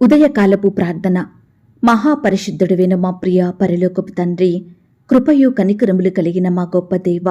ఉదయకాలపు ప్రార్థన. మహాపరిశుద్ధుడైన మా ప్రియ పరలోకపు తండ్రి, కృపయు కనికరములు కలిగిన మా గొప్ప దేవ,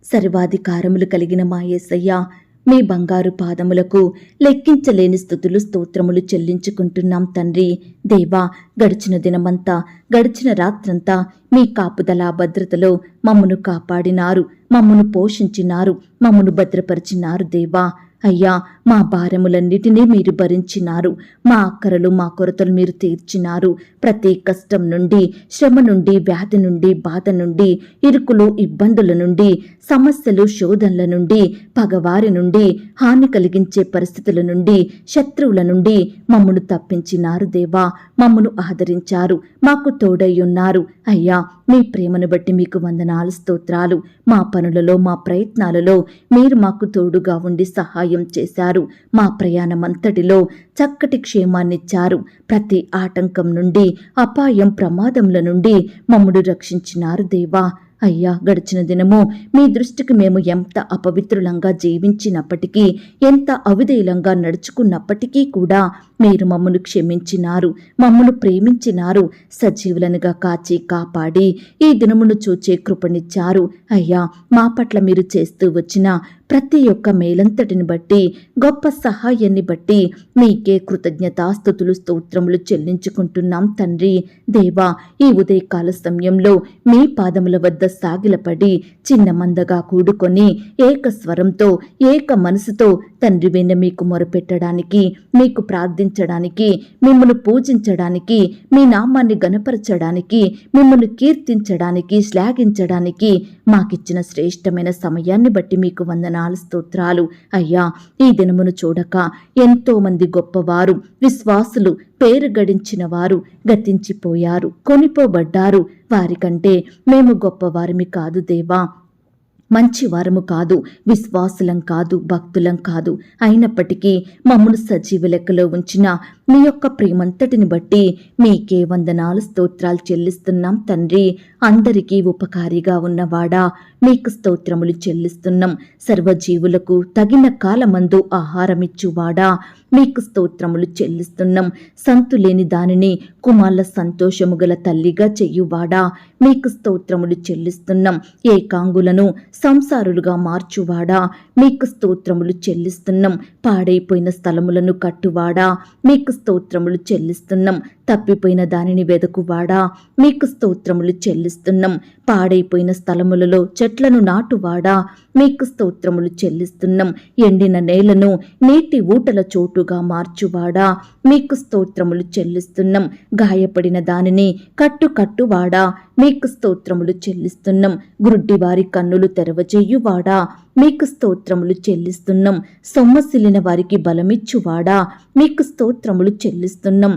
సర్వాధికారములు కలిగిన మా యేసయ్య, మీ బంగారు పాదములకు లెక్కించలేని స్తుతులు స్తోత్రములు చెల్లించుకుంటున్నాం తండ్రి. దేవా, గడిచిన దినమంతా, గడిచిన రాత్రంతా మీ కాపుదల భద్రతలో మమ్మను కాపాడినారు, మమ్మను పోషించినారు, మమ్మను భద్రపరిచినారు దేవా. అయ్యా, మా భారములన్నిటినీ మీరు భరించినారు, మా అక్కరలు మా కొరతలు మీరు తీర్చినారు. ప్రతి కష్టం నుండి, శ్రమ నుండి, వ్యాధి నుండి, బాధ నుండి, ఇరుకులు ఇబ్బందుల నుండి, సమస్యలు శోధనల నుండి, పగవారి నుండి, హాని కలిగించే పరిస్థితుల నుండి, శత్రువుల నుండి మమ్మను తప్పించినారు దేవా. మమ్మను ఆదరించారు, మాకు తోడై ఉన్నారు. అయ్యా, మీ ప్రేమను బట్టి మీకు వందనాలు స్తోత్రాలు. మా పనులలో, మా ప్రయత్నాలలో మీరు మాకు తోడుగా ఉండి సహాయం చేశారు. మా ప్రయాణమంతటిలో చక్కటి క్షేమాన్నిచ్చారు. ప్రతి ఆటంకం నుండి, అపాయం, ప్రమాదముల నుండి మమ్మను రక్షించినారు దేవా. అయ్యా, గడిచిన దినము మీ దృష్టికి మేము ఎంత అపవిత్రులంగా జీవించినప్పటికీ, ఎంత అవిధేయులంగా నడుచుకున్నప్పటికీ కూడా మీరు మమ్మను క్షమించినారు, మమ్మను ప్రేమించినారు, సజీవులనుగా కాచి కాపాడి ఈ దినమును చూచే కృపనిచ్చారు. అయ్యా, మా పట్ల మీరు చేస్తూ వచ్చిన ప్రతి ఒక్క మేలంతటిని బట్టి, గొప్ప సహాయాన్ని బట్టి మీకే కృతజ్ఞతాస్తుతులు స్తోత్రములు చెల్లించుకుంటున్నాం తండ్రి. దేవా, ఈ ఉదయకాల సమయంలో మీ పాదముల వద్ద సాగిలపడి చిన్న మందగా కూడుకొని ఏక స్వరంతో, ఏక మనసుతో తండ్రి వెన్న మీకు మొరపెట్టడానికి, మీకు ప్రార్థించడానికి, మిమ్మల్ని పూజించడానికి, మీ నామాన్ని గణపరచడానికి, మిమ్మల్ని కీర్తించడానికి, శ్లాఘించడానికి మాకిచ్చిన శ్రేష్టమైన సమయాన్ని బట్టి మీకు వందనాలు స్తోత్రాలు. అయ్యా, ఈ దినమును చూడక ఎంతో మంది గొప్పవారు, విశ్వాసులు, పేరు గడించిన వారు గతించిపోయారు, కొనిపోబడ్డారు. వారికంటే మేము గొప్పవారిమి కాదు దేవా, మంచివారము కాదు, విశ్వాసులం కాదు, భక్తులం కాదు. అయినప్పటికీ మమ్మను సజీవ లెక్కలో ఉంచిన మీ యొక్క ప్రేమంతటిని బట్టి మీకే వందనాలు స్తోత్రాలు చెల్లిస్తున్నాం తండ్రి. అందరికీ ఉపకారిగా ఉన్నవాడా, మీకు స్తోత్రములు చెల్లిస్తున్నాం. సర్వజీవులకు తగిన కాలమందు ఆహారమిచ్చువాడా, మీకు స్తోత్రములు చెల్లిస్తున్నాం. సంతులేని దానిని కుమార్ల సంతోషము గల తల్లిగా చెయ్యువాడా, మీకు స్తోత్రములు చెల్లిస్తున్నాం. ఏకాంగులను సంసారులుగా మార్చువాడా, మీకు స్తోత్రములు చెల్లిస్తున్నాం. పాడైపోయిన స్థలములను కట్టువాడా, మీకు స్తోత్రములు చెల్లిస్తున్నాం. తప్పిపోయిన దానిని వెదకువాడా, మీకు స్తోత్రములు చెల్లిస్తున్నాం. పాడైపోయిన స్థలములలో చెట్లను నాటువాడా, మీకు స్తోత్రములు చెల్లిస్తున్నాం. ఎండిన నేలను నీటి ఊటల చోటుగా మార్చువాడా, మీకు స్తోత్రములు చెల్లిస్తున్నాం. గాయపడిన దానిని కట్టువాడా, మీకు స్తోత్రములు చెల్లిస్తున్నాం. గుడ్డివారి కన్నులు తెరవజేయువాడా, మీకు స్తోత్రములు చెల్లిస్తున్నాం. సొమ్మసిల్లిన వారికి బలమిచ్చువాడా, మీకు స్తోత్రములు చెల్లిస్తున్నాం.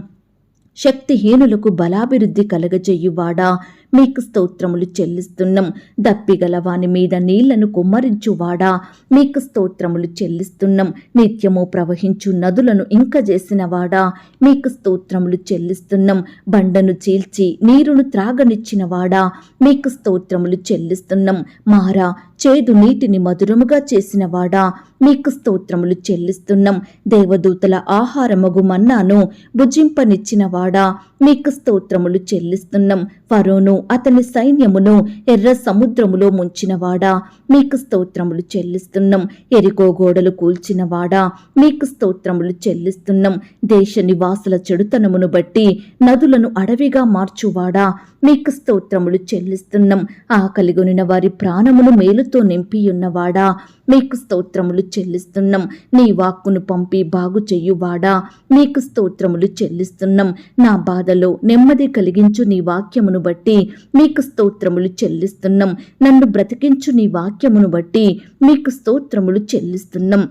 శక్తిహీనులకు బలాభివృద్ధి కలగజేయువాడా, మీకు స్తోత్రములు చెల్లిస్తున్నాం. దప్పిగల వాని మీద నీళ్లను కుమ్మరించువాడా, మీకు స్తోత్రములు చెల్లిస్తున్నాం. నిత్యము ప్రవహించు నదులను ఇంకజేసినవాడా, మీకు స్తోత్రములు చెల్లిస్తున్నాం. బండను చీల్చి నీరును త్రాగనిచ్చినవాడా, మీకు స్తోత్రములు చెల్లిస్తున్నాం. మారా చేదు నీటిని మధురముగా చేసినవాడా, మీకు స్తోత్రములు చెల్లిస్తున్నాం. దేవదూతల ఆహారమగు మన్నాను భుజింపనిచ్చినవాడా, మీకు స్తోత్రములు చెల్లిస్తున్నాం. ఫరోను అతని సైన్యమును ఎర్ర సముద్రములో ముంచినవాడా, మీకు స్తోత్రములు చెల్లిస్తున్నాం. ఎరికో గోడలు కూల్చినవాడా, మీకు స్తోత్రములు చెల్లిస్తున్నాం. దేశ నివాసుల చెడుతనమును బట్టి నదులను అడవిగా మార్చువాడా, మీకు స్తోత్రములు చెల్లిస్తున్నాం. ఆకలిగొనిన వారి ప్రాణమును మేలుతో నింపియున్నవాడా, మీకు స్తోత్రములు చెల్లిస్తున్నాం. నీ వాక్కును పంపి బాగు చెయ్యువాడా, మీకు స్తోత్రములు చెల్లిస్తున్నాం. నా బాధలో నెమ్మది కలిగించు నీ వాక్యమును బట్టి మీకు స్తోత్రములు చెల్లిస్తున్నాం. నన్ను బ్రతికించు నీ వాక్యమును బట్టి మీకు స్తోత్రములు చెల్లిస్తున్నాం.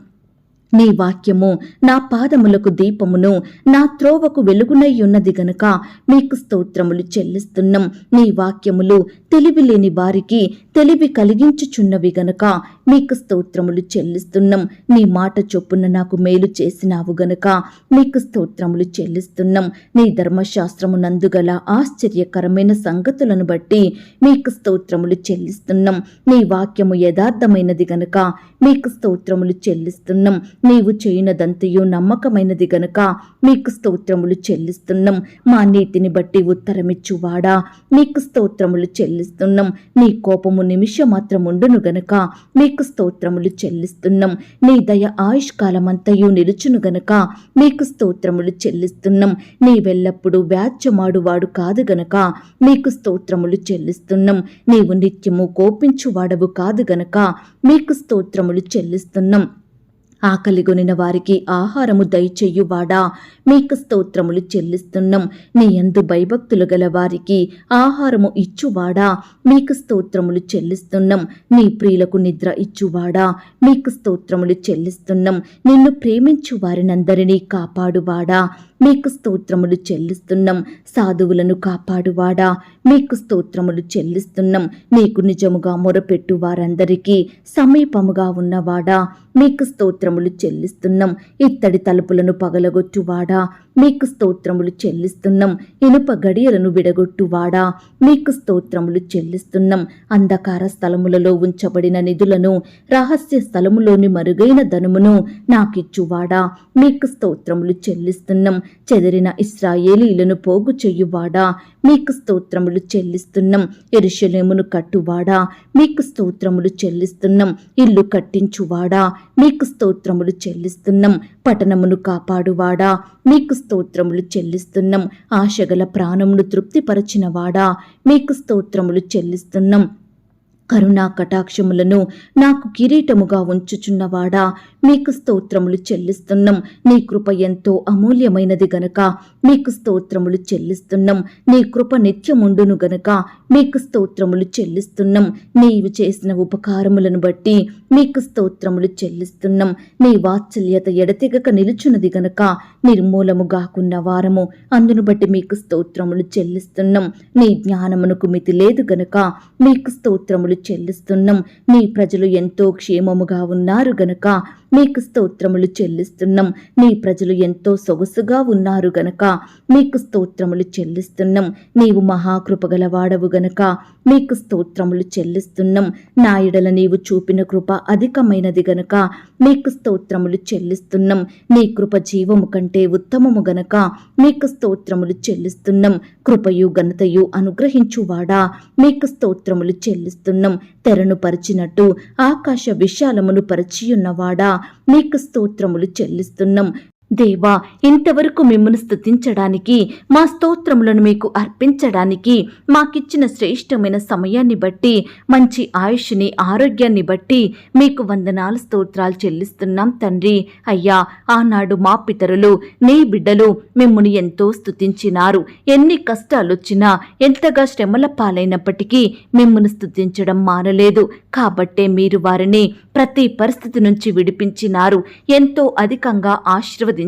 నీ వాక్యము నా పాదములకు దీపమును, నా త్రోవకు వెలుగునై ఉన్నది గనుక మీకు స్తోత్రములు చెల్లిస్తున్నాం. నీ వాక్యములు తెలివి లేని వారికి తెలివి కలిగించుచున్నవి గనుక మీకు స్తోత్రములు చెల్లిస్తున్నాం. నీ మాట చొప్పున నాకు మేలు చేసినావు గనుక మీకు స్తోత్రములు చెల్లిస్తున్నాం. నీ ధర్మశాస్త్రము నందుగల ఆశ్చర్యకరమైన సంగతులను బట్టి మీకు స్తోత్రములు చెల్లిస్తున్నాం. నీ వాక్యము యథార్థమైనది గనుక మీకు స్తోత్రములు చెల్లిస్తున్నాం. నీవు చేయునదంతయు నమ్మకమైనది గనుక మీకు స్తోత్రములు చెల్లిస్తున్నాం. మా నీతిని బట్టి ఉత్తరమిచ్చువాడా మీకు స్తోత్రములు చెల్లిస్తున్నాం. నీ కోపము నిమిషమాత్రముండును గనుక మీకు స్తోత్రములు చెల్లిస్తున్నాం. నీ దయ ఆయుష్కాలమంతయు నిలుచును గనుక మీకు స్తోత్రములు చెల్లిస్తున్నాం. నీవెల్లప్పుడూ వ్యాజ్యమాడువాడు కాదు గనుక మీకు స్తోత్రములు చెల్లిస్తున్నాం. నీవు నిత్యము కోపించువాడవు కాదు గనుక మీకు స్తోత్రములు చెల్లిస్తున్నాం. ఆకలిగొనిన వారికి ఆహారము దయచెయ్యువాడా మీకు స్తోత్రములు చెల్లిస్తున్నాం. నీ యందు భయభక్తులు గల వారికి ఆహారము ఇచ్చువాడా మీకు స్తోత్రములు చెల్లిస్తున్నాం. నీ ప్రియులకు నిద్ర ఇచ్చువాడా మీకు స్తోత్రములు చెల్లిస్తున్నాం. నిన్ను ప్రేమించు వారినందరినీ కాపాడువాడా మీకు స్తోత్రములు చెల్లిస్తున్నాం. సాధువులను కాపాడువాడా మీకు స్తోత్రములు చెల్లిస్తున్నాం. నీకు నిజముగా మొరపెట్టు వారందరికీ సమీపముగా ఉన్నవాడా మీకు స్తోత్రములు చెల్లిస్తున్నాం. ఇత్తడి తలుపులను పగలగొట్టువాడా మీకు స్తోత్రములు చెల్లిస్తున్నాం. ఇనుప గడియలను విడగొట్టువాడా మీకు స్తోత్రములు చెల్లిస్తున్నాం. అంధకార స్థలములలో ఉంచబడిన నిధులను రహస్య స్థలములోని మరుగైన ధనమును నాకిచ్చువాడా మీకు స్తోత్రములు చెల్లిస్తున్నాం. చెదిరిన ఇశ్రాయేలీలను పోగు చెయ్యువాడా మీకు స్తోత్రములు చెల్లిస్తున్నాం. యెరూషలేమును కట్టువాడా మీకు స్తోత్రములు చెల్లిస్తున్నాం. ఇల్లు కట్టించువాడా మీకు స్తోత్రములు చెల్లిస్తున్నాం. పట్టణమును కాపాడువాడా మీకు స్తోత్రములు చెల్లిస్తున్నాం. ఆశగల ప్రాణమును తృప్తిపరచినవాడా మీకు స్తోత్రములు చెల్లిస్తున్నాం. కరుణా కటాక్షములను నాకు కిరీటముగా ఉంచుచున్నవాడా మీకు స్తోత్రములు చెల్లిస్తున్నాం. నీ కృప ఎంతో అమూల్యమైనది గనక మీకు స్తోత్రములు చెల్లిస్తున్నాం. నీ కృప నిత్యముండును గనక మీకు స్తోత్రములు చెల్లిస్తున్నాం. నీవు చేసిన ఉపకారములను బట్టి మీకు స్తోత్రములు చెల్లిస్తున్నాం. నీ వాత్సల్యత ఎడతెగక నిలుచున్నది గనక నిర్మూలముగాకున్న వారము అందును బట్టి మీకు స్తోత్రములు చెల్లిస్తున్నాం. నీ జ్ఞానమునకు మితి లేదు గనక మీకు స్తోత్రములు చెల్లిస్తున్నాం. నీ ప్రజలు ఎంతో క్షేమముగా ఉన్నారు గనక మీకు స్తోత్రములు చెల్లిస్తున్నాం. నీ ప్రజలు ఎంతో సొగసుగా ఉన్నారు గనక మీకు స్తోత్రములు చెల్లిస్తున్నాం. నీవు మహాకృపగల వాడవు గనక మీకు స్తోత్రములు చెల్లిస్తున్నాం. నా యెడల నీవు చూపిన కృప అధికమైనది గనక మీకు స్తోత్రములు చెల్లిస్తున్నాం. నీ కృప జీవము కంటే ఉత్తమము గనక మీకు స్తోత్రములు చెల్లిస్తున్నాం. కృపయు ఘనతయు అనుగ్రహించువాడా మీకు స్తోత్రములు చెల్లిస్తున్నాం. తెరను పరిచినట్టు ఆకాశ విశాలమును పరిచియున్నవాడా మీకు స్తోత్రములు చెల్లిస్తున్నాం. దేవా, ఇంతవరకు మిమ్మల్ని స్తుతించడానికి మా స్తోత్రములను మీకు అర్పించడానికి మాకిచ్చిన శ్రేష్టమైన సమయాన్ని బట్టి మంచి ఆయుష్ని ఆరోగ్యాన్ని బట్టి మీకు వందనాలు స్తోత్రాలు చెల్లిస్తున్నాం తండ్రి. అయ్యా, ఆనాడు మా పితరులు నీ బిడ్డలు మిమ్మల్ని ఎంతో స్తుతించినారు. ఎన్ని కష్టాలొచ్చినా ఎంతగా శ్రమల పాలైనప్పటికీ మిమ్మల్ని స్తుతించడం మానలేదు. కాబట్టే మీరు వారిని ప్రతి పరిస్థితి నుంచి విడిపించినారు. ఎంతో అధికంగా ఆశీర్వదించారు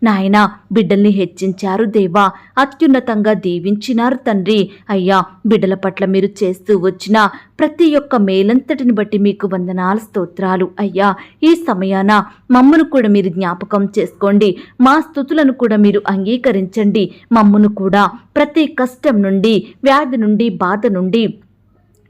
నాయనా. బిడ్డల్ని హెచ్చించారు దేవా. అత్యున్నతంగా దీవించినారు తండ్రి. అయ్యా, బిడ్డల పట్ల మీరు చేస్తూ వచ్చిన ప్రతి ఒక్క మేలంతటిని బట్టి మీకు వందనాలు స్తోత్రాలు. అయ్యా, ఈ సమయాన మమ్మను కూడా మీరు జ్ఞాపకం చేసుకోండి. మా స్తుతులను కూడా మీరు అంగీకరించండి. మమ్మను కూడా ప్రతి కష్టం నుండి, వ్యాధి నుండి, బాధ నుండి,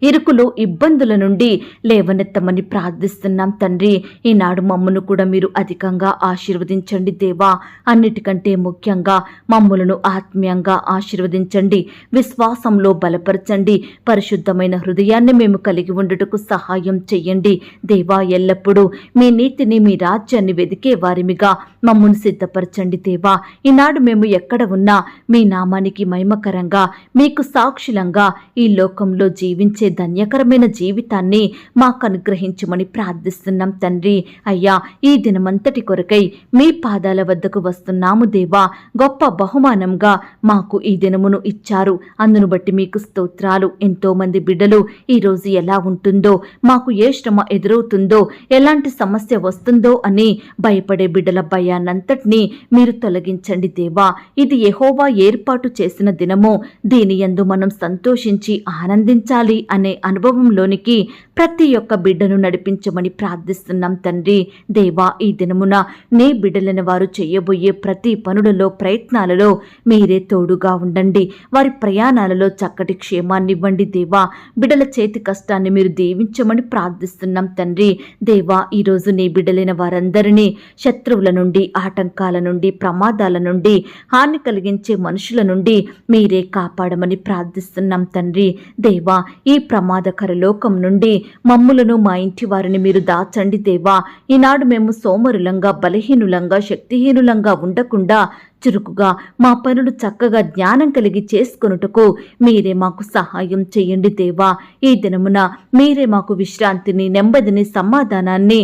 ఇరుకులు ఇబ్బందుల నుండి లేవనెత్తమని ప్రార్థిస్తున్నాం తండ్రి. ఈనాడు మమ్మను కూడా మీరు అధికంగా ఆశీర్వదించండి దేవా. అన్నిటికంటే ముఖ్యంగా మమ్ములను ఆత్మీయంగా ఆశీర్వదించండి. విశ్వాసంలో బలపరచండి. పరిశుద్ధమైన హృదయాన్ని మేము కలిగి ఉండుటకు సహాయం చెయ్యండి దేవా. ఎల్లప్పుడూ మీ నీతిని, మీ రాజ్యాన్ని వెదికే వారిమిగా మమ్మను సిద్ధపరచండి దేవా. ఈనాడు మేము ఎక్కడ ఉన్నా మీ నామానికి మహిమకరంగా, మీకు సాక్షులంగా ఈ లోకంలో జీవించే ధన్యకరమైన జీవితాన్ని మాకు అనుగ్రహించమని ప్రార్థిస్తున్నాం తండ్రి. అయ్యా, ఈ దినమంతటి కొరకై మీ పాదాల వద్దకు వస్తున్నాము దేవా. గొప్ప బహుమానంగా మాకు ఈ దినమును ఇచ్చారు. అందును బట్టి మీకు స్తోత్రాలు. ఎంతో మంది బిడ్డలు ఈరోజు ఎలా ఉంటుందో, మాకు ఏ శ్రమ ఎదురవుతుందో, ఎలాంటి సమస్య వస్తుందో అని భయపడే బిడ్డల భయాన్నంతటినీ మీరు తొలగించండి దేవా. ఇది యెహోవా ఏర్పాటు చేసిన దినము. దీని యందు మనం సంతోషించి ఆనందించాలి అనే అనుభవంలోనికి ప్రతి ఒక్క బిడ్డను నడిపించమని ప్రార్థిస్తున్నాం తండ్రి. దేవా, ఈ దినమున నీ బిడ్డలైన వారు చేయబోయే ప్రతి పనులలో, ప్రయత్నాలలో మీరే తోడుగా ఉండండి. వారి ప్రయాణాలలో చక్కటి క్షేమాన్ని ఇవ్వండి దేవా. బిడ్డల చేతి కష్టాన్ని మీరు దీవించమని ప్రార్థిస్తున్నాం తండ్రి. దేవా, ఈరోజు నీ బిడ్డలైన వారందరినీ శత్రువుల నుండి, ఆటంకాల నుండి, ప్రమాదాల నుండి, హాని కలిగించే మనుషుల నుండి మీరే కాపాడమని ప్రార్థిస్తున్నాం తండ్రి. దేవా, ఈ ప్రమాదకర లోకం నుండి మమ్ములను, మా ఇంటి వారిని మీరు దాచండి దేవా. ఈనాడు మేము సోమరులంగా, బలహీనులంగా, శక్తిహీనులంగా ఉండకుండా చురుకుగా మా పనులు చక్కగా జ్ఞానం కలిగి చేసుకొనుటకు మీరే మాకు సహాయం చేయండి దేవా. ఈ దినమున మీరే మాకు విశ్రాంతిని, నెమ్మదిని, సమాధానాన్ని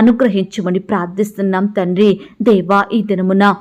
అనుగ్రహించమని ప్రార్థిస్తున్నాం తండ్రి. దేవా, ఈ దినమున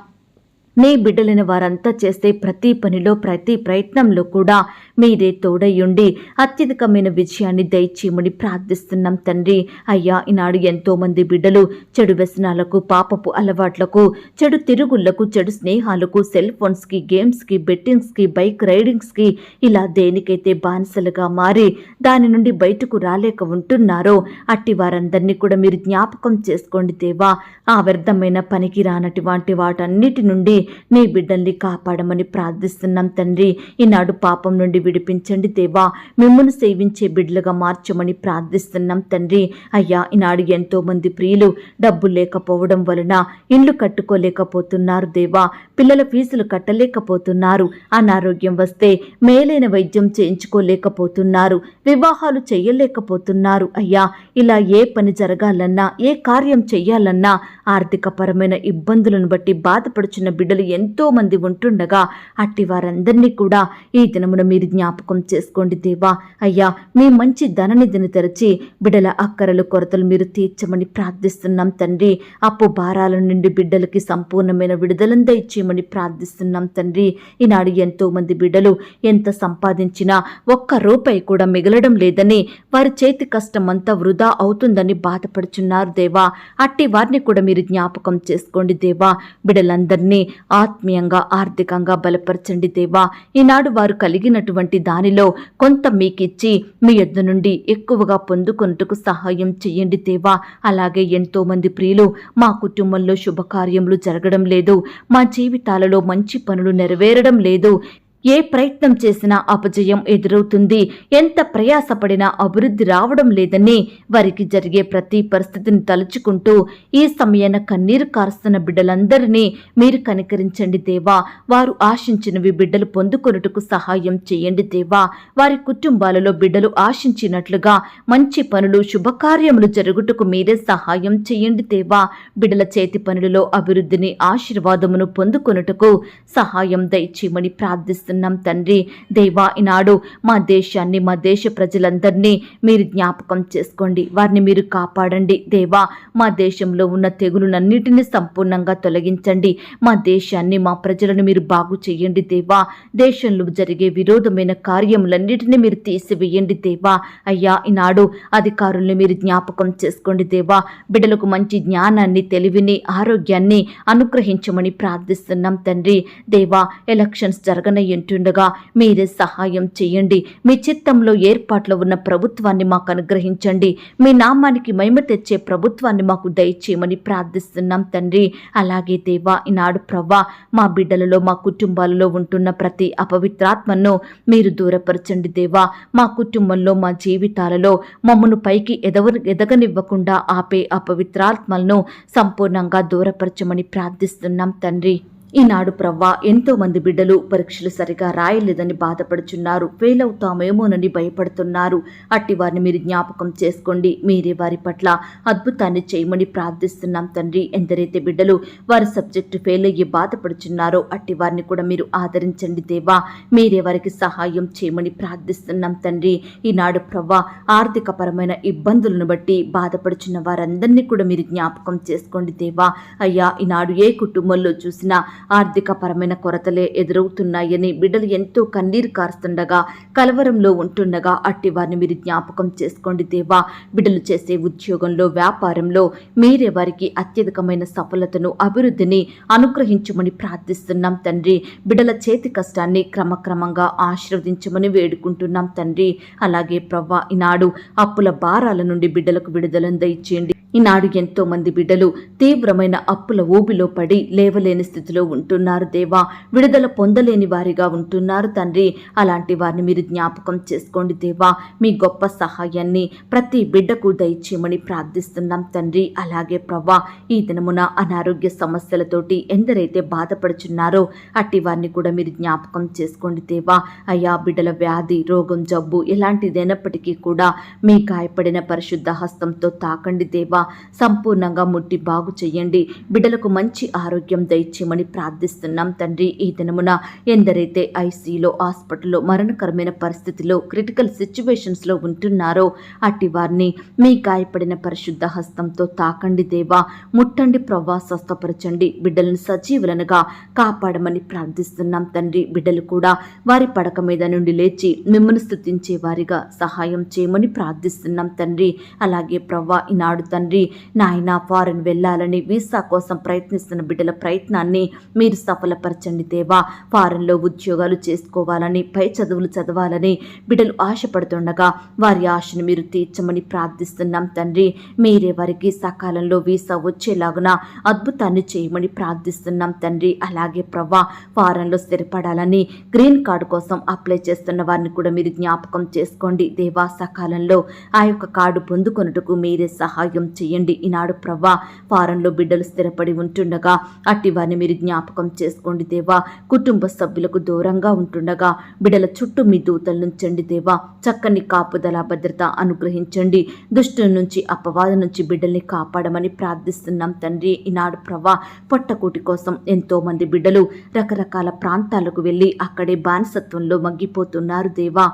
నీ బిడ్డలైన వారంతా చేసే ప్రతి పనిలో, ప్రతి ప్రయత్నంలో కూడా మీరే తోడయ్యుండి అత్యధికమైన విజయాన్ని దయచేయమని ప్రార్థిస్తున్నాం తండ్రి. అయ్యా, ఈనాడు ఎంతో మంది బిడ్డలు చెడు వ్యసనాలకు, పాపపు అలవాట్లకు, చెడు తిరుగుళ్లకు, చెడు స్నేహాలకు, సెల్ ఫోన్స్కి, గేమ్స్కి, బెట్టింగ్స్కి, బైక్ రైడింగ్స్కి, ఇలా దేనికైతే బానిసలుగా మారి దాని నుండి బయటకు రాలేక ఉంటున్నారో అట్టి వారందరినీ కూడా మీరు జ్ఞాపకం చేసుకోండి దేవా. ఆ వ్యర్థమైన పనికి రానటువంటి వాటన్నిటి నుండి నీ బిడ్డల్ని కాపాడమని ప్రార్థిస్తున్నాం తండ్రి. ఈనాడు పాపం నుండి విడిపించండి దేవా. మిమ్మును సేవించే బిడ్డలుగా మార్చమని ప్రార్థిస్తున్నాం తండ్రి. అయ్యా, ఈనాడు ఎంతో మంది ప్రియులు డబ్బు లేకపోవడం వలన ఇల్లు కట్టుకోలేకపోతున్నారు దేవా. పిల్లల ఫీజులు కట్టలేకపోతున్నారు. అనారోగ్యం వస్తే మేలైన వైద్యం చేయించుకోలేకపోతున్నారు. వివాహాలు చేయలేకపోతున్నారు. అయ్యా, ఇలా ఏ పని జరగాలన్నా, ఏ కార్యం చెయ్యాలన్నా ఆర్థికపరమైన ఇబ్బందులను బట్టి బాధపడుచున్న బిడ్డలు ఎంతో మంది ఉంటుండగా అట్టి వారందరినీ కూడా ఈ దినమున మీరు జ్ఞాపకం చేసుకోండి దేవా. అయ్యా, మీ మంచి ధననిధిని తెరచి బిడ్డల అక్కరలు, కొరతలు మీరు తీర్చమని ప్రార్థిస్తున్నాం తండ్రి. అప్పు భారాల నుండి బిడ్డలకి సంపూర్ణమైన విడుదలను దయచేయమని ప్రార్థిస్తున్నాం తండ్రి. ఈనాడు ఎంతో మంది బిడ్డలు ఎంత సంపాదించినా ఒక్క రూపాయి కూడా మిగలడం లేదని, వారి చేతి కష్టం అంతా వృధా అవుతుందని బాధపడుచున్నారు దేవా. అట్టి వారిని కూడా మీరు జ్ఞాపకం చేసుకోండి దేవా. బిడ్డలందరినీ ఆత్మీయంగా, ఆర్థికంగా బలపరచండి దేవా. ఈనాడు వారు కలిగినటువంటి దానిలో కొంత మీకిచ్చి మీ యొద్ద నుండి ఎక్కువగా పొందుకొనుటకు సహాయం చేయండి దేవా. అలాగే ఎంతో మంది ప్రియులు మా కుటుంబంలో శుభకార్యములు జరగడం లేదు, మా జీవితాలలో మంచి పనులు నెరవేరడం లేదు, ఏ ప్రయత్నం చేసినా అపజయం ఎదురవుతుంది, ఎంత ప్రయాసపడినా అభివృద్ధి రావడం లేదని వారికి జరిగే ప్రతి పరిస్థితిని తలుచుకుంటూ ఈ సమయాన కన్నీరు కారుస్తున్న బిడ్డలందరినీ మీరు కనికరించండి దేవా. వారు ఆశించినవి బిడ్డలు పొందుకొనుటకు సహాయం చేయండి దేవా. వారి కుటుంబాలలో బిడ్డలు ఆశించినట్లుగా మంచి పనులు, శుభకార్యములు జరుగుటకు మీరే సహాయం చేయండి దేవా. బిడ్డల చేతి పనులలో అభివృద్ధిని, ఆశీర్వాదమును పొందుకొనుటకు సహాయం దయచేయమని ప్రార్థిస్తున్నాం తండ్రి. దేవా, ఈనాడు మా దేశాన్ని, మా దేశ ప్రజలందరినీ మీరు జ్ఞాపకం చేసుకోండి. వారిని మీరు కాపాడండి దేవా. మా దేశంలో ఉన్న తెగులునన్నిటినీ సంపూర్ణంగా తొలగించండి. మా దేశాన్ని, మా ప్రజలను మీరు బాగు చేయండి దేవా. దేశంలో జరిగే విరోధమైన కార్యములన్నిటినీ మీరు తీసివేయండి దేవా. అయ్యా, ఈనాడు అధికారుల్ని మీరు జ్ఞాపకం చేసుకోండి దేవా. బిడ్డలకు మంచి జ్ఞానాన్ని, తెలివిని, ఆరోగ్యాన్ని అనుగ్రహించమని ప్రార్థిస్తున్నాం తండ్రి. దేవా, ఎలక్షన్స్ జరగనయ్యుంటుండగా మీరే సహాయం చేయండి. మీ చిత్తంలో ఏర్పాట్లో ఉన్న ప్రభుత్వాన్ని మాకు అనుగ్రహించండి. మీ నామానికి మహిమ తెచ్చే ప్రభుత్వాన్ని మాకు దయచేయమని ప్రార్థిస్తున్నాం తండ్రి. అలాగే దేవా, ఈనాడు ప్రవ్వా, మా బిడ్డలలో, మా కుటుంబాలలో ఉంటున్న ప్రతి అపవిత్రాత్మను మీరు దూరపరచండి దేవా. మా కుటుంబంలో, మా జీవితాలలో మమ్మను పైకి ఎదగనివ్వకుండా ఆపే అపవిత్రాత్మలను సంపూర్ణంగా దూరపరచమని ప్రార్థిస్తున్నాం తండ్రి. ఈనాడు ప్రవ్వా, ఎంతో మంది బిడ్డలు పరీక్షలు సరిగా రాయలేదని బాధపడుచున్నారు, ఫెయిల్ అవుతామేమోనని భయపడుతున్నారు. అట్టి వారిని మీరు జ్ఞాపకం చేసుకోండి. మీరే వారి పట్ల అద్భుతాన్ని చేయమని ప్రార్థిస్తున్నాం తండ్రి. ఎందరైతే బిడ్డలు వారి సబ్జెక్టు ఫెయిల్ అయ్యి బాధపడుచున్నారో అట్టి వారిని కూడా మీరు ఆదరించండి దేవా. మీరే వారికి సహాయం చేయమని ప్రార్థిస్తున్నాం తండ్రి. ఈనాడు ప్రవ్వా, ఆర్థిక పరమైన ఇబ్బందులను బట్టి బాధపడుచున్న వారందరినీ కూడా మీరు జ్ఞాపకం చేసుకోండి దేవా. అయ్యా, ఈనాడు ఏ కుటుంబంలో చూసినా ఆర్థిక పరమైన కొరతలే ఎదురవుతున్నాయని బిడ్డలు ఎంతో కన్నీరు కారుస్తుండగా కలవరంలో ఉంటుండగా అట్టి వారిని మీరు జ్ఞాపకం చేసుకోండి దేవా. బిడ్డలు చేసే ఉద్యోగంలో వ్యాపారంలో మీరే వారికి అత్యధికమైన సఫలతను అభివృద్ధిని అనుగ్రహించమని ప్రార్థిస్తున్నాం తండ్రి. బిడ్డల చేతి కష్టాన్ని క్రమక్రమంగా ఆశీర్వదించమని వేడుకుంటున్నాం తండ్రి. అలాగే ప్రవ్వా ఈనాడు అప్పుల భారాల నుండి బిడ్డలకు విడుదలను దయచేయండి. ఈనాడు ఎంతో మంది బిడ్డలు తీవ్రమైన అప్పుల ఊబిలో పడి లేవలేని స్థితిలో ఉంటున్నారు దేవా. విడుదల పొందలేని వారిగా ఉంటున్నారు తండ్రి. అలాంటి వారిని మీరు జ్ఞాపకం చేసుకోండి దేవా. మీ గొప్ప సహాయాన్ని ప్రతి బిడ్డకు దయచేయమని ప్రార్థిస్తున్నాం తండ్రి. అలాగే ప్రవ్వా ఈ దినమున అనారోగ్య సమస్యలతోటి ఎందరైతే బాధపడుచున్నారో అట్టి వారిని కూడా మీరు జ్ఞాపకం చేసుకోండి దేవా. అయ్యా బిడ్డల వ్యాధి రోగం జబ్బు ఎలాంటిదైనప్పటికీ కూడా మీ గాయపడిన పరిశుద్ధ హస్తంతో తాకండి దేవా. సంపూర్ణంగా ముట్టి బాగు చెయ్యండి. బిడ్డలకు మంచి ఆరోగ్యం దయచేయమని ప్రార్థిస్తున్నాం తండ్రి. ఈ దినమున ఎందరైతే ఐసీలో హాస్పిటల్లో మరణకరమైన పరిస్థితిలో క్రిటికల్ సిచ్యువేషన్స్లో ఉంటున్నారో అట్టి వారిని మీ గాయపడిన పరిశుద్ధ హస్తంతో తాకండి దేవా. ముట్టండి ప్రవ్వా, స్వస్థపరచండి. బిడ్డలను సజీవులనుగా కాపాడమని ప్రార్థిస్తున్నాం తండ్రి. బిడ్డలు కూడా వారి పడక మీద నుండి లేచి మిమ్మల్ని స్తుతించే వారిగా సహాయం చేయమని ప్రార్థిస్తున్నాం తండ్రి. అలాగే ప్రవ్వా ఈనాడు తండ్రి నాయన ఫారెన్ వెళ్ళాలని వీసా కోసం ప్రయత్నిస్తున్న బిడ్డల ప్రయత్నాన్ని మీరు సఫలపరచండి దేవా. ఫారెన్లో ఉద్యోగాలు చేసుకోవాలని పై చదువులు చదవాలని బిడ్డలు ఆశపడుతుండగా వారి ఆశను మీరు తీర్చమని ప్రార్థిస్తున్నాం తండ్రి. మీరే వారికి సకాలంలో వీసా వచ్చేలాగున అద్భుతాన్ని చేయమని ప్రార్థిస్తున్నాం తండ్రి. అలాగే ప్రవ్వా ఫారెన్లో స్థిరపడాలని గ్రీన్ కార్డు కోసం అప్లై చేస్తున్న వారిని కూడా మీరు జ్ఞాపకం చేసుకోండి దేవా. సకాలంలో ఆ యొక్క కార్డు పొందుకొనుటకు మీరే సహాయం చేయండి. ఈనాడు ప్రవ్వా ఫారెన్లో బిడ్డలు స్థిరపడి ఉంటుండగా అట్టి వారిని మీరు జ్ఞాపకం చేసుకోండి దేవా. కుటుంబ సభ్యులకు దూరంగా ఉంటుండగా బిడ్డల చుట్టూ మీ దూతల నుంచండి దేవా. చక్కని కాపుదల భద్రత అనుగ్రహించండి. దుష్టుల నుంచి అపవాద నుంచి బిడ్డల్ని కాపాడమని ప్రార్థిస్తున్నాం తండ్రి. ఈనాడు ప్రవ్వా పొట్టకూటి కోసం ఎంతో మంది బిడ్డలు రకరకాల ప్రాంతాలకు వెళ్ళి అక్కడే బానిసత్వంలో మగ్గిపోతున్నారు దేవా.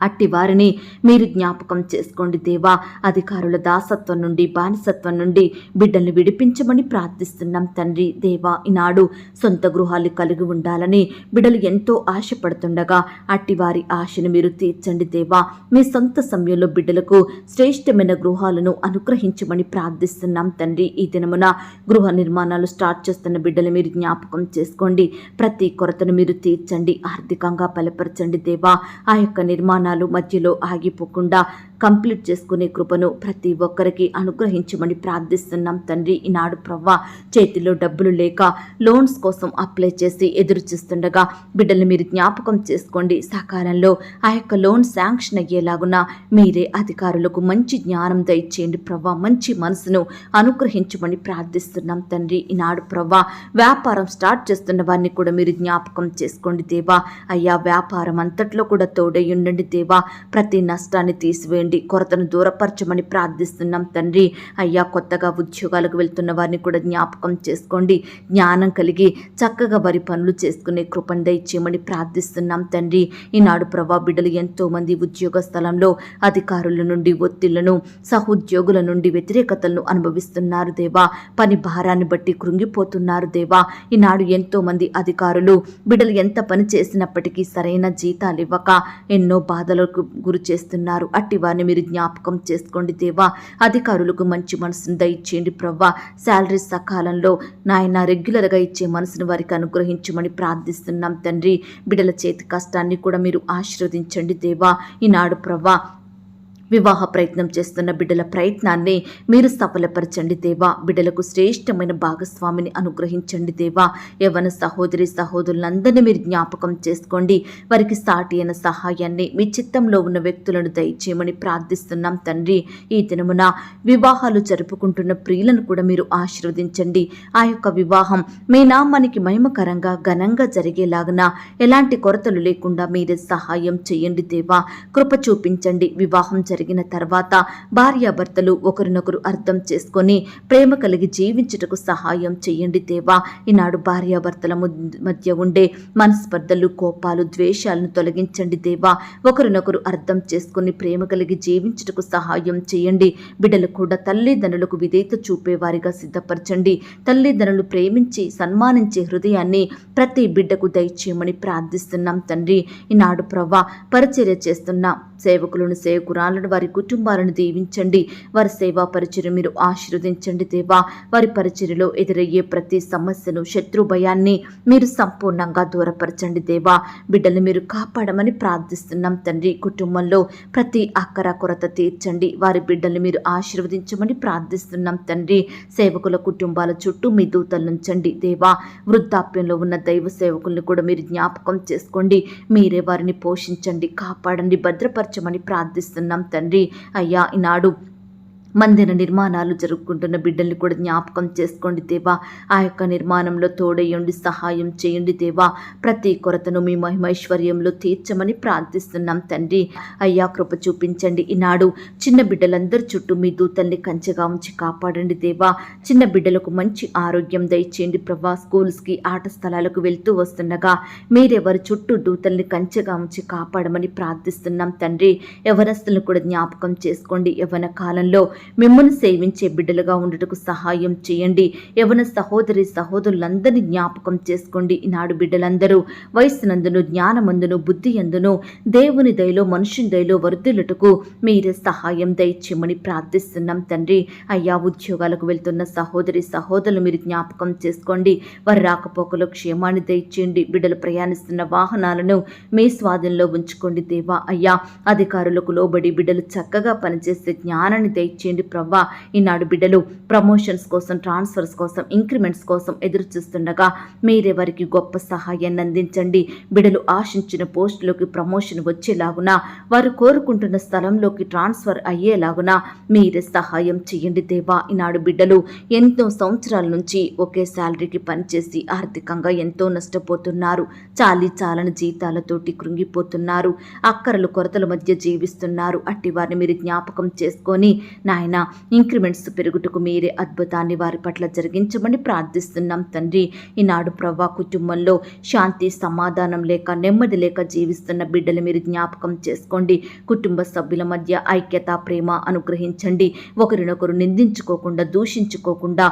అట్టి వారిని మీరు జ్ఞాపకం చేసుకోండి దేవా. అధికారుల దాసత్వం నుండి బానిసత్వం నుండి బిడ్డల్ని విడిపించమని ప్రార్థిస్తున్నాం తండ్రి. దేవా ఈనాడు సొంత గృహాలు కలిగి ఉండాలని బిడ్డలు ఎంతో ఆశపడుతుండగా అట్టి వారి ఆశను మీరు తీర్చండి దేవా. మీ సొంత సమయంలో బిడ్డలకు శ్రేష్టమైన గృహాలను అనుగ్రహించమని ప్రార్థిస్తున్నాం తండ్రి. ఈ దినమున గృహ నిర్మాణాలు స్టార్ట్ చేస్తున్న బిడ్డలు మీరు జ్ఞాపకం చేసుకోండి. ప్రతి కొరతను మీరు తీర్చండి. ఆర్థికంగా బలపరచండి దేవా. ఆ యొక్క నిర్మాణాలు మధ్యలో ఆగిపోకుండా కంప్లీట్ చేసుకునే కృపను ప్రతి ఒక్కరికి అనుగ్రహించమని ప్రార్థిస్తున్నాం తండ్రి. ఈనాడు ప్రవ్వా చేతిలో డబ్బులు లేక లోన్స్ కోసం అప్లై చేసి ఎదురు చూస్తుండగా బిడ్డలు మీరు జ్ఞాపకం చేసుకోండి. సకాలంలో ఆ యొక్క లోన్ శాంక్షన్ అయ్యేలాగున మీరే అధికారులకు మంచి జ్ఞానం దయచేయండి ప్రవ్వా. మంచి మనసును అనుగ్రహించమని ప్రార్థిస్తున్నాం తండ్రి. ఈనాడు ప్రవ్వా వ్యాపారం స్టార్ట్ చేస్తున్న వారిని కూడా మీరు జ్ఞాపకం చేసుకోండి దేవా. అయ్యా వ్యాపారం అంతట్లో కూడా తోడై ఉండండి దేవా. ప్రతి నష్టాన్ని తీసివేయండి. కొరతను దూరపరచమని ప్రార్థిస్తున్నాం తండ్రి. అయ్యా కొత్తగా ఉద్యోగాలకు వెళ్తున్న వారిని కూడా జ్ఞాపకం చేసుకోండి. జ్ఞానం కలిగి చక్కగా వారి పనులు చేసుకునే కృపను దయచేయమని ప్రార్థిస్తున్నాం తండ్రి. ఈనాడు ప్రభా బిడ్డలు ఎంతో మంది ఉద్యోగ స్థలంలో అధికారుల నుండి ఒత్తిళ్లను సహోద్యోగుల నుండి వ్యతిరేకతలను అనుభవిస్తున్నారు దేవా. పని భారాన్ని బట్టి కృంగిపోతున్నారు దేవా. ఈనాడు ఎంతో మంది అధికారులు బిడ్డలు ఎంత పని చేసినప్పటికీ సరైన జీతాలు ఇవ్వక ఎన్నో బాధలకు గురి చేస్తున్నారు. అట్టి వారిని మీరు జ్ఞాపకం చేసుకోండి దేవా. అధికారులకు మంచి మనసును దయచేయండి ప్రవ్వా. శాలరీ సకాలంలో నాయన రెగ్యులర్గా ఇచ్చే మనసును వారికి అనుగ్రహించమని ప్రార్థిస్తున్నాం తండ్రి. బిడ్డల చేతి కష్టాన్ని కూడా మీరు ఆశీర్వదించండి దేవా. ఈనాడు ప్రవ్వా వివాహ ప్రయత్నం చేస్తున్న బిడ్డల ప్రయత్నాన్ని మీరు సఫలపరచండి దేవా. బిడ్డలకు శ్రేష్టమైన భాగస్వామిని అనుగ్రహించండి దేవా. యవ్వన సహోదరి సహోదరులందరినీ మీరు జ్ఞాపకం చేసుకోండి. వారికి సాటి అయిన సహాయాన్ని మీ చిత్తంలో ఉన్న వ్యక్తులను దయచేయమని ప్రార్థిస్తున్నాం తండ్రి. ఈ దినమున వివాహాలు జరుపుకుంటున్న ప్రియులను కూడా మీరు ఆశీర్వదించండి. ఆ యొక్క వివాహం మీ నామానికి మహిమకరంగా ఘనంగా జరిగేలాగున ఎలాంటి కొరతలు లేకుండా మీరే సహాయం చేయండి దేవా. కృప చూపించండి. వివాహం జరిగిన తర్వాత భార్యాభర్తలు ఒకరినొకరు అర్థం చేసుకొని ప్రేమ కలిగి జీవించుటకు సహాయం చేయండి దేవా. ఈనాడు భార్యాభర్తల మధ్య ఉండే మనస్పర్ధలు, కోపాలు, ద్వేషాలను తొలగించండి దేవా. ఒకరినొకరు అర్థం చేసుకుని ప్రేమ కలిగి జీవించుటకు సహాయం చేయండి. బిడ్డలు కూడా తల్లిదండ్రులకు విధేయత చూపేవారిగా సిద్ధపరచండి. తల్లిదండ్రులు ప్రేమించి సన్మానించే హృదయాన్ని ప్రతి బిడ్డకు దయచేయమని ప్రార్థిస్తున్నాం తండ్రి. ఈనాడు ప్రవ్వా పరిచర్య చేస్తున్న సేవకులను, సేవకురాలను, వారి కుటుంబాలను దీవించండి. వారి సేవా పరిచర్య మీరు ఆశీర్వదించండి దేవా. వారి పరిచర్యలో ఎదురయ్యే ప్రతి సమస్యను, శత్రు భయాన్ని మీరు సంపూర్ణంగా దూరపరచండి దేవా. బిడ్డలు మీరు కాపాడమని ప్రార్థిస్తున్నాం తండ్రి. కుటుంబంలో ప్రతి అక్కర కొరత తీర్చండి. వారి బిడ్డలు మీరు ఆశీర్వదించమని ప్రార్థిస్తున్నాం తండ్రి. సేవకుల కుటుంబాల చుట్టూ మీ దూతలు ఉంచండి దేవా. వృద్ధాప్యంలో ఉన్న దైవ సేవకులను కూడా మీరు జ్ఞాపకం చేసుకోండి. మీరే వారిని పోషించండి, కాపాడండి, భద్రపరచమని ప్రార్థిస్తున్నాం తండ్రి. అయ్యా, ఈనాడు మందిర నిర్మాణాలు జరుపుకుంటున్న బిడ్డల్ని కూడా జ్ఞాపకం చేసుకోండి దేవా. ఆ యొక్క నిర్మాణంలో తోడయ్యండి, సహాయం చేయండి దేవా. ప్రతి కొరతను మీ మహిమైశ్వర్యంలో తీర్చమని ప్రార్థిస్తున్నాం తండ్రి. అయ్యా, కృప చూపించండి. ఈనాడు చిన్న బిడ్డలందరి చుట్టూ మీ దూతల్ని కంచెగా ఉంచి కాపాడండి దేవా. చిన్న బిడ్డలకు మంచి ఆరోగ్యం దయచేయండి ప్రభా. స్కూల్స్కి, ఆట స్థలాలకు వెళ్తూ వస్తుండగా మీరే వారి చుట్టూ దూతల్ని కంచెగా ఉంచి కాపాడమని ప్రార్థిస్తున్నాం తండ్రి. యవనస్తులను కూడా జ్ఞాపకం చేసుకోండి. యవన కాలంలో మిమ్మల్ని సేవించే బిడ్డలుగా ఉండుటకు సహాయం చేయండి. యవన సహోదరి సహోదరులందరినీ జ్ఞాపకం చేసుకోండి. ఈనాడు బిడ్డలందరూ వయస్సునందును, జ్ఞానమందును, బుద్ధి అందును దేవుని దయలో, మనుషుని దయలో వర్ధిల్లుటకు మీరే సహాయం దయచేయమని ప్రార్థిస్తున్నాం తండ్రి. అయ్యా, ఉద్యోగాలకు వెళ్తున్న సహోదరి సహోదరులు మీరు జ్ఞాపకం చేసుకోండి. వారి రాకపోకలో క్షేమాన్ని దయచేయండి. బిడ్డలు ప్రయాణిస్తున్న వాహనాలను మీ స్వాధీనంలో ఉంచుకోండి దేవా. అయ్యా, అధికారులకు లోబడి బిడ్డలు చక్కగా పనిచేసే జ్ఞానాన్ని దయచేయండి ప్రవ్వా. ఈనాడు బిడ్డలు ప్రమోషన్స్ కోసం, ట్రాన్స్ఫర్స్ కోసం, ఇంక్రిమెంట్స్ కోసం ఎదురు చూస్తుండగా మీరే వారికి గొప్ప సహాయాన్ని అందించండి. బిడ్డలు ఆశించిన పోస్టులోకి ప్రమోషన్ వచ్చేలాగున, వారు కోరుకుంటున్న స్థలంలోకి ట్రాన్స్ఫర్ అయ్యేలాగున మీరే సహాయం చేయండి దేవా. ఈనాడు బిడ్డలు ఎంతో సంవత్సరాల నుంచి ఒకే శాలరీకి పనిచేసి ఆర్థికంగా ఎంతో నష్టపోతున్నారు. చాలని జీతాలతోటి కృంగిపోతున్నారు. అక్కరలు, కొరతల మధ్య జీవిస్తున్నారు. అట్టి వారిని మీరు జ్ఞాపకం చేసుకొని నాయన ఇంక్రిమెంట్స్ పెరుగుటకు మీరే అద్భుతాన్ని వారి పట్ల జరిగించమని ప్రార్థిస్తున్నాం తండ్రి. ఈనాడు ప్రవ్వా కుటుంబంలో శాంతి, సమాధానం లేక, నెమ్మది లేక జీవిస్తున్న బిడ్డలు మీరు జ్ఞాపకం చేసుకోండి. కుటుంబ సభ్యుల మధ్య ఐక్యత, ప్రేమ అనుగ్రహించండి. ఒకరినొకరు నిందించుకోకుండా, దూషించుకోకుండా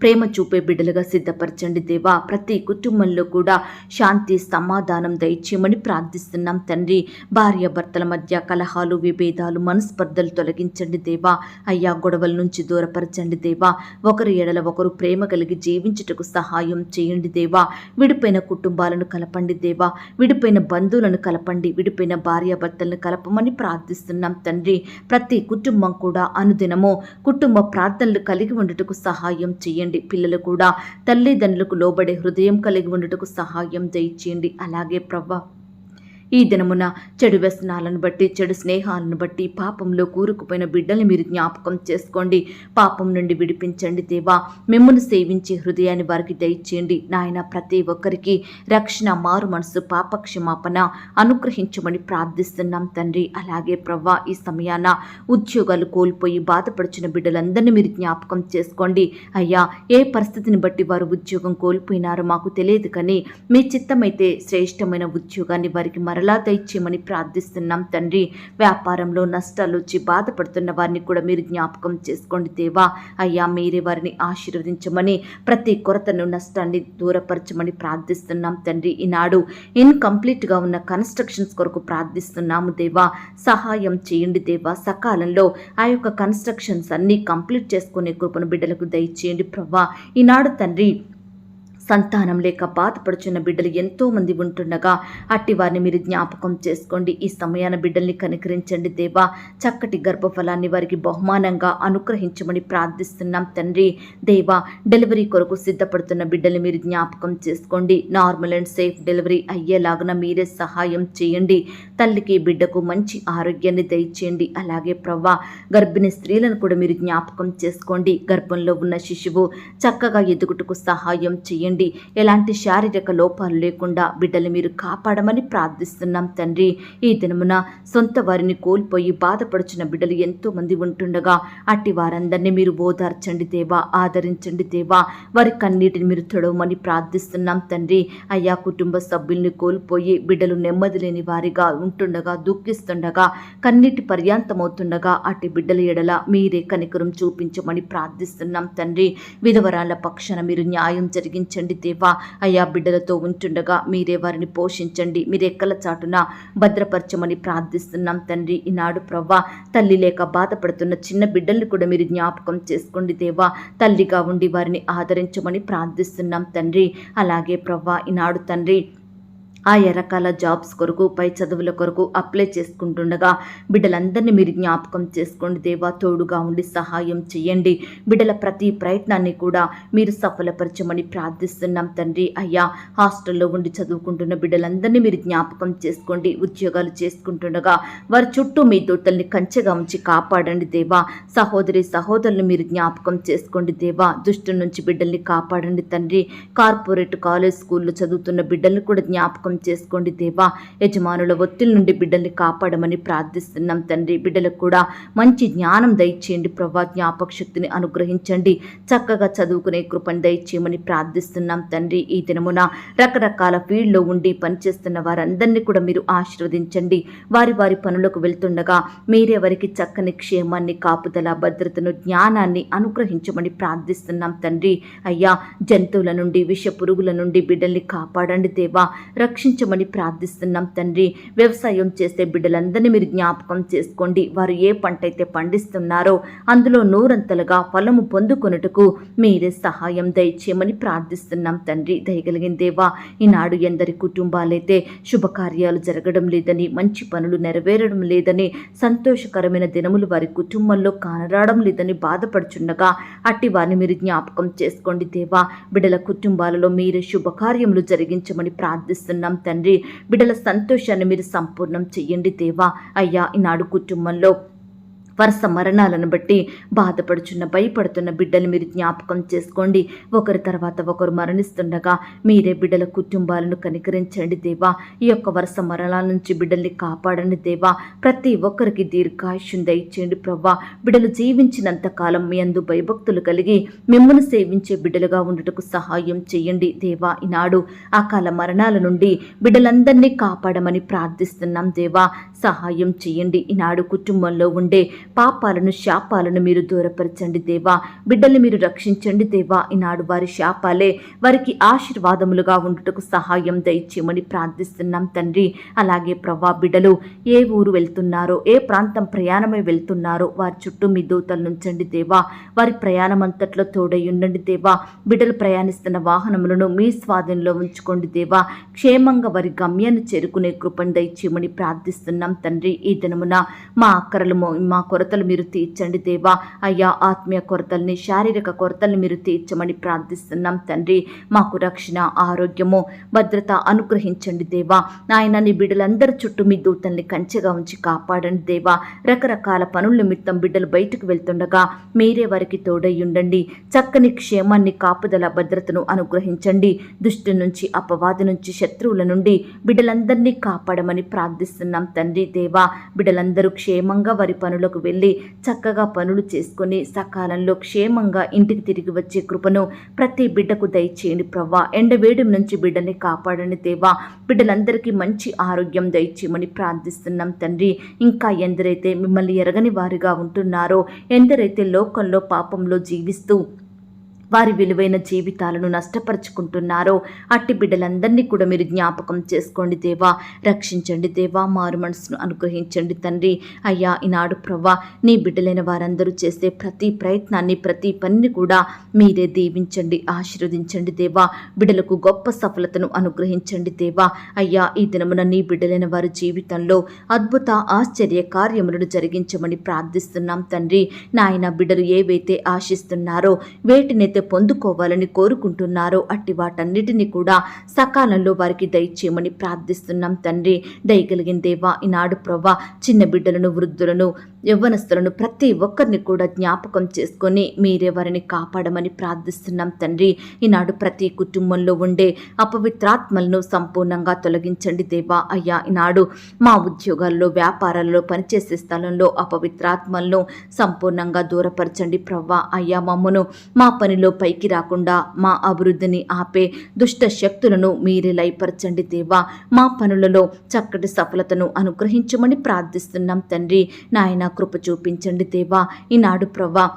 ప్రేమ చూపే బిడ్డలుగా సిద్ధపరచండి దేవా. ప్రతి కుటుంబంలో కూడా శాంతి, సమాధానం దయచేయమని ప్రార్థిస్తున్నాం తండ్రి. భార్యాభర్తల మధ్య కలహాలు, విభేదాలు, మనస్పర్ధలు తొలగించండి దేవా. అయ్యా, గొడవల నుంచి దూరపరచండి దేవా. ఒకరి ఎడల ఒకరు ప్రేమ కలిగి జీవించుటకు సహాయం చేయండి దేవా. విడిపోయిన కుటుంబాలను కలపండి దేవా. విడిపోయిన బంధువులను కలపండి. విడిపోయిన భార్యాభర్తలను కలపమని ప్రార్థిస్తున్నాం తండ్రి. ప్రతి కుటుంబం కూడా అనుదినము కుటుంబ ప్రార్థనలు కలిగి ఉండటకు సహాయం చేయండి. పిల్లలు కూడా తల్లిదండ్రులకు లోబడే హృదయం కలిగి ఉండటకు సహాయం దయచేయండి. అలాగే ప్రవ్వా, ఈ దినమున చెడు వ్యసనాలను బట్టి, చెడు స్నేహాలను బట్టి పాపంలో కూరుకుపోయిన బిడ్డల్ని మీరు జ్ఞాపకం చేసుకోండి. పాపం నుండి విడిపించండి దేవా. మిమ్మల్ని సేవించే హృదయాన్ని వారికి దయచేయండి నాయన. ప్రతి ఒక్కరికి రక్షణ, మారు మనసు, పాపక్షమాపణ అనుగ్రహించమని ప్రార్థిస్తున్నాం తండ్రి. అలాగే ప్రవ్వా, ఈ సమయాన ఉద్యోగాలు కోల్పోయి బాధపడుచున్న బిడ్డలందరినీ మీరు జ్ఞాపకం చేసుకోండి. అయ్యా, ఏ పరిస్థితిని బట్టి వారు ఉద్యోగం కోల్పోయినారో మాకు తెలియదు, కానీ మీ చిత్తమైతే శ్రేష్టమైన ఉద్యోగాన్ని వారికి మరలా దయచేయమని ప్రార్థిస్తున్నాం తండ్రి. వ్యాపారంలో నష్టాలు వచ్చి బాధపడుతున్న వారిని కూడా మీరు జ్ఞాపకం చేసుకోండి దేవా. అయ్యా, మీరే వారిని ఆశీర్వదించమని, ప్రతి కొరతను, నష్టాన్ని దూరపరచమని ప్రార్థిస్తున్నాం తండ్రి. ఈనాడు ఇన్కంప్లీట్గా ఉన్న కన్స్ట్రక్షన్స్ కొరకు ప్రార్థిస్తున్నాము దేవా. సహాయం చేయండి దేవా. సకాలంలో ఆ యొక్క కన్స్ట్రక్షన్స్ అన్నీ కంప్లీట్ చేసుకునే కృపను బిడ్డలకు దయచేయండి ప్రభా. ఈనాడు తండ్రి సంతానం లేక బాధపడుచున్న బిడ్డలు ఎంతో మంది ఉంటుండగా అట్టి వారిని మీరు జ్ఞాపకం చేసుకోండి. ఈ సమయాన బిడ్డల్ని కనికరించండి దేవా. చక్కటి గర్భఫలాన్ని వారికి బహుమానంగా అనుగ్రహించమని ప్రార్థిస్తున్నాం తండ్రి. దేవా, డెలివరీ కొరకు సిద్ధపడుతున్న బిడ్డల్ని మీరు జ్ఞాపకం చేసుకోండి. నార్మల్ అండ్ సేఫ్ డెలివరీ అయ్యేలాగున మీరే సహాయం చేయండి. తల్లికి బిడ్డకు మంచి ఆరోగ్యాన్ని దయచేయండి. అలాగే ప్రవ్వా గర్భిణీ స్త్రీలను కూడా మీరు జ్ఞాపకం చేసుకోండి. గర్భంలో ఉన్న శిశువు చక్కగా ఎదుగుటకు సహాయం చేయండి. ఎలాంటి శారీరక లోపాలు లేకుండా బిడ్డలు మీరు కాపాడమని ప్రార్థిస్తున్నాం తండ్రి. ఈ దినమున సొంత వారిని కోల్పోయి బాధపడుచున్న బిడ్డలు ఎంతో మంది ఉంటుండగా అట్టి వారందరినీ మీరు ఓదార్చండి దేవా, ఆదరించండి దేవా. వారి కన్నీటిని మీరు తొడవమని ప్రార్థిస్తున్నాం తండ్రి. అయ్యా కుటుంబ సభ్యుల్ని కోల్పోయి బిడ్డలు నెమ్మది లేని వారిగా ఉంటుండగా, దుఃఖిస్తుండగా, కన్నీటి పర్యాంతమవుతుండగా అట్టి బిడ్డల ఎడల మీరే కనికరం చూపించమని ప్రార్థిస్తున్నాం తండ్రి. విధవరాల పక్షాన మీరు న్యాయం జరిగించండి దేవా. అయ్యా బిడ్డలతో ఉంటుండగా మీరే వారిని పోషించండి, మీరు ఎక్కల చాటున భద్రపరచమని ప్రార్థిస్తున్నాం తండ్రి. ఈనాడు ప్రవ్వా తల్లి లేక బాధపడుతున్న చిన్న బిడ్డల్ని కూడా మీరు జ్ఞాపకం చేసుకోండి దేవా. తల్లిగా ఉండి వారిని ఆదరించమని ప్రార్థిస్తున్నాం తండ్రి. అలాగే ప్రవ్వా ఈనాడు తండ్రి ఆయా రకాల జాబ్స్ కొరకు, పై చదువుల కొరకు అప్లై చేసుకుంటుండగా బిడ్డలందరినీ మీరు జ్ఞాపకం చేసుకోండి దేవా. తోడుగా ఉండి సహాయం చేయండి. బిడ్డల ప్రతి ప్రయత్నాన్ని కూడా మీరు సఫలపరచమని ప్రార్థిస్తున్నాం తండ్రి. అయ్యా హాస్టల్లో ఉండి చదువుకుంటున్న బిడ్డలందరినీ మీరు జ్ఞాపకం చేసుకోండి. ఉద్యోగాలు చేసుకుంటుండగా వారి చుట్టూ మీ దూతల్ని కంచెగా ఉంచి కాపాడండి దేవా. సహోదరి సహోదరులు మీరు జ్ఞాపకం చేసుకోండి దేవా. దుష్టు నుంచి బిడ్డల్ని కాపాడండి తండ్రి. కార్పొరేట్ కాలేజ్ స్కూల్లో చదువుతున్న బిడ్డల్ని కూడా జ్ఞాపకం చేసుకోండి దేవా. యజమానుల ఒత్తిడి నుండి బిడ్డల్ని కాపాడమని ప్రార్థిస్తున్నాం తండ్రి. బిడ్డలకు కూడా మంచి జ్ఞానం దయచేయండి ప్రభా. జ్ఞాపక శక్తిని అనుగ్రహించండి. చక్కగా చదువుకునే కృపను దయచేయమని ప్రార్థిస్తున్నాం తండ్రి. ఈ దినమున రకరకాల ఫీల్డ్లో ఉండి పనిచేస్తున్న వారందరినీ కూడా మీరు ఆశీర్వదించండి. వారి వారి పనులకు వెళ్తుండగా మీరే వారికి చక్కని క్షేమాన్ని, కాపుదల, భద్రతను, జ్ఞానాన్ని అనుగ్రహించమని ప్రార్థిస్తున్నాం తండ్రి. అయ్యా జంతువుల నుండి, విష పురుగుల నుండి బిడ్డల్ని కాపాడండి దేవా. రక్షించమని ప్రార్థిస్తున్నాం తండ్రి. వ్యవసాయం చేసే బిడ్డలందరినీ మీరు జ్ఞాపకం చేసుకోండి. వారు ఏ పంట అయితే పండిస్తున్నారో అందులో నూరంతలుగా ఫలము పొందుకొనుటకు మీరే సహాయం దయచేయమని ప్రార్థిస్తున్నాం తండ్రి. దయగలిగిన దేవా ఈనాడు ఎందరి కుటుంబాలైతే శుభకార్యాలు జరగడం లేదని, మంచి పనులు నెరవేరడం లేదని, సంతోషకరమైన దినములు వారి కుటుంబంలో కానరావడం లేదని బాధపడుచుండగా అట్టి వారిని మీరు జ్ఞాపకం చేసుకోండి దేవా. బిడ్డల కుటుంబాలలో మీరే శుభకార్యములు జరిగించమని ప్రార్థిస్తున్నాం తండ్రి. బిడ్డల సంతోషాన్ని మీరు సంపూర్ణం చెయ్యండి దేవా. అయ్యా ఈనాడు కుటుంబంలో వరుస మరణాలను బట్టి బాధపడుచున్న, భయపడుతున్న బిడ్డలు మీరు జ్ఞాపకం చేసుకోండి. ఒకరి తర్వాత ఒకరు మరణిస్తుండగా మీరే బిడ్డల కుటుంబాలను కనికరించండి దేవా. ఈ యొక్క వరుస మరణాల నుంచి బిడ్డల్ని కాపాడండి దేవా. ప్రతి ఒక్కరికి దీర్ఘాయుష్యం దయచేయండి ప్రభా. బిడ్డలు జీవించినంత కాలం మీ అందు భయభక్తులు కలిగి మిమ్మల్ని సేవించే బిడ్డలుగా ఉండుటకు సహాయం చేయండి దేవా. ఈనాడు అకాల మరణాల నుండి బిడ్డలందరినీ కాపాడమని ప్రార్థిస్తున్నాం దేవా. సహాయం చేయండి. ఈనాడు కుటుంబంలో ఉండే పాపాలను, శాపాలను మీరు దూరపరచండి దేవా. బిడ్డల్ని మీరు రక్షించండి దేవా. ఈనాడు వారి శాపాలే వారికి ఆశీర్వాదములుగా ఉండుటకు సహాయం దయచేయమని ప్రార్థిస్తున్నాం తండ్రి. అలాగే ప్రభా బిడ్డలు ఏ ఊరు వెళ్తున్నారో, ఏ ప్రాంతం ప్రయాణమై వెళ్తున్నారో వారి చుట్టూ మీ దూతలు నుంచండి దేవా. వారి ప్రయాణం అంతట్లో తోడై ఉండండి దేవా. బిడ్డలు ప్రయాణిస్తున్న వాహనములను మీ స్వాధీనంలో ఉంచుకోండి దేవా. క్షేమంగా వారి గమ్యాన్ని చేరుకునే కృపను దయచేయమని ప్రార్థిస్తున్నాం తండ్రి. ఈ దినమున మా అక్కరలు, మా కొరతలు మీరు తీర్చండి దేవా. అయ్యా ఆత్మీయ కొరతల్ని, శారీరక కొరతల్ని మీరు తీర్చమని ప్రార్థిస్తున్నాం తండ్రి. మాకు రక్షణ, ఆరోగ్యము, భద్రత అనుగ్రహించండి దేవా. నాయన నీ బిడ్డలందరి చుట్టూ మీ దూతల్ని కంచెగా ఉంచి కాపాడండి దేవా. రకరకాల పనుల నిమిత్తం బిడ్డలు బయటకు వెళ్తుండగా మీరే వారికి తోడై ఉండండి. చక్కని క్షేమాన్ని, కాపుదల, భద్రతను అనుగ్రహించండి. దుష్టు నుంచి, అపవాది నుంచి, శత్రువుల నుండి బిడ్డలందరినీ కాపాడమని ప్రార్థిస్తున్నాం తండ్రి దేవా. బిడ్డలందరూ క్షేమంగా వారి పనులకు వెళ్ళి చక్కగా పనులు చేసుకుని సకాలంలో క్షేమంగా ఇంటికి తిరిగి వచ్చే కృపను ప్రతి బిడ్డకు దయచేయండి ప్రభా. ఎండవేడి నుంచి బిడ్డని కాపాడండి దేవా. బిడ్డలందరికీ మంచి ఆరోగ్యం దయచేయమని ప్రార్థిస్తున్నాం తండ్రి. ఇంకా ఎందరైతే మిమ్మల్ని ఎరగని వారిగా ఉంటున్నారో, ఎందరైతే లోకంలో పాపంలో జీవిస్తూ వారి విలువైన జీవితాలను నష్టపరుచుకుంటున్నారో అట్టి బిడ్డలందరినీ కూడా మీరు జ్ఞాపకం చేసుకోండి దేవా. రక్షించండి దేవా. మారు మనసును అనుగ్రహించండి తండ్రి. అయ్యా ఈనాడు ప్రవ్వా నీ బిడ్డలైన వారందరూ చేసే ప్రతి ప్రయత్నాన్ని, ప్రతి పనిని కూడా మీరే దీవించండి, ఆశీర్వదించండి దేవా. బిడ్డలకు గొప్ప సఫలతను అనుగ్రహించండి దేవా. అయ్యా ఈ దినమున నీ బిడ్డలైన వారి జీవితంలో అద్భుత, ఆశ్చర్య కార్యములను జరిగించమని ప్రార్థిస్తున్నాం తండ్రి. నాయన బిడ్డలు ఏవైతే ఆశిస్తున్నారో, వేటినైతే పొందుకోవాలని కోరుకుంటున్నారో అట్టి వాటన్నిటిని కూడా సకాలంలో వారికి దయచేయమని ప్రార్థిస్తున్నాం తండ్రి. దయగలిగిన దేవా, ఈనాడు ప్రవ్వా చిన్న బిడ్డలను, వృద్ధులను, యవ్వనస్తులను ప్రతి ఒక్కరిని కూడా జ్ఞాపకం చేసుకొని మీరే వారిని కాపాడమని ప్రార్థిస్తున్నాం తండ్రి. ఈనాడు ప్రతి కుటుంబంలో ఉండే అపవిత్రాత్మలను సంపూర్ణంగా తొలగించండి దేవా. అయ్యా, ఈనాడు మా ఉద్యోగాల్లో, వ్యాపారాలలో, పనిచేసే స్థలంలో అపవిత్రాత్మలను సంపూర్ణంగా దూరపరచండి ప్రవ్వా. అయ్యా, మమ్మను మా పనిలో పైకి రాకుండా మా అభివృద్ధిని ఆపే దుష్ట శక్తులను మీరే లయపరచండి దేవా. మా పనులలో చక్కటి సఫలతను అనుగ్రహించమని ప్రార్థిస్తున్నాం తండ్రి. నాయన కృప చూపించండి దేవా. ఈనాడు ప్రవ్వా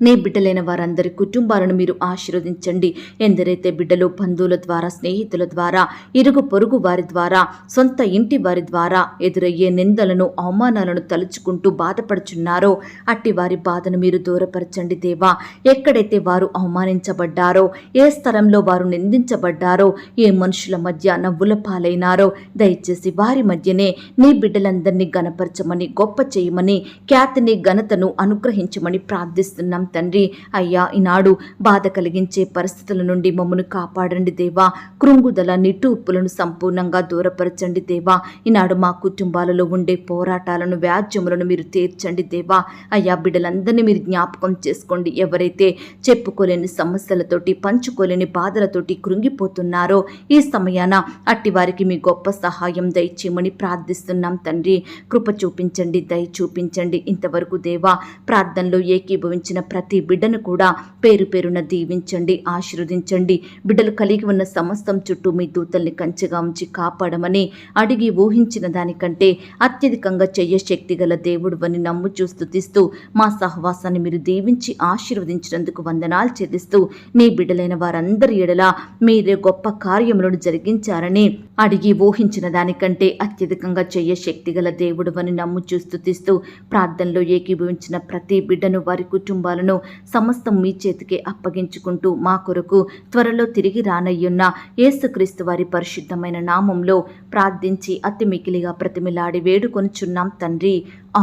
నీ బిడ్డలైన వారందరి కుటుంబాలను మీరు ఆశీర్వదించండి. ఎందరైతే బిడ్డలు బంధువుల ద్వారా, స్నేహితుల ద్వారా, ఇరుగు పొరుగు వారి ద్వారా, సొంత ఇంటి వారి ద్వారా ఎదురయ్యే నిందలను, అవమానాలను తలుచుకుంటూ బాధపడుచున్నారో అట్టి వారి బాధను మీరు దూరపరచండి దేవా. ఎక్కడైతే వారు అవమానించబడ్డారో, ఏ స్థలంలో వారు నిందించబడ్డారో, ఏ మనుషుల మధ్య నవ్వుల పాలైనారో దయచేసి వారి మధ్యనే నీ బిడ్డలందరినీ గణపరచమని, గొప్ప చేయమని, ఖ్యాతిని, ఘనతను అనుగ్రహించమని ప్రార్థిస్తున్నాం తండ్రి. అయ్యా, ఈనాడు బాధ కలిగించే పరిస్థితుల నుండి మమ్మను కాపాడండి దేవా. కృంగుదల, నిట్టూర్పులను సంపూర్ణంగా దూరపరచండి దేవా. ఈనాడు మా కుటుంబాలలో ఉండే పోరాటాలను, వ్యాజ్యములను మీరు తీర్చండి దేవా. అయ్యా, బిడ్డలందరినీ మీరు జ్ఞాపకం చేసుకోండి. ఎవరైతే చెప్పుకోలేని సమస్యలతోటి, పంచుకోలేని బాధలతోటి కృంగిపోతున్నారో ఈ సమయాన అట్టి వారికి మీ గొప్ప సహాయం దయచేయమని ప్రార్థిస్తున్నాం తండ్రి. కృప చూపించండి, దయ చూపించండి. ఇంతవరకు దేవా ప్రార్థనలో ఏకీభవించిన ప్రతి బిడ్డను కూడా పేరు పేరున దీవించండి, ఆశీర్వదించండి. బిడ్డలు కలిగి ఉన్న సమస్తం చుట్టూ మీ దూతల్ని కంచెగా ఉంచి కాపాడమని అడిగి ఊహించిన దానికంటే అత్యధికంగా చెయ్య శక్తి గల దేవుడు అని నమ్ముచూ స్తుతిస్తూ మా సహవాసాన్ని మీరు దీవించి ఆశీర్వదించినందుకు వందనాలు చెల్లిస్తూ నీ బిడ్డలైన వారందరి ఎడల మీరే గొప్ప కార్యములను జరిగించారని అడిగి ఊహించిన దానికంటే అత్యధికంగా చెయ్య శక్తి గల దేవుడు అని నమ్ముచూ స్తుతిస్తూ ప్రార్థనలో ఏకీభవించిన ప్రతి బిడ్డను, వారి కుటుంబాలను సమస్తం మీ చేతికి అప్పగించుకుంటూ మా కొరకు త్వరలో తిరిగి రానయ్యున్న యేసుక్రీస్తు వారి పరిశుద్ధమైన నామంలో ప్రార్థించి అతి మికిలిగా ప్రతిమిలాడి వేడుకొనుచున్నాం తండ్రి.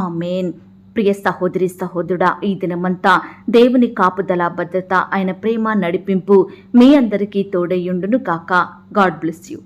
ఆమేన్. ప్రియ సహోదరి, సహోదరుడా, ఈ దినమంతా దేవుని కాపుదల, భద్రత, ఆయన ప్రేమ, నడిపింపు మీ అందరికీ తోడయ్యుండును గాక. God bless you.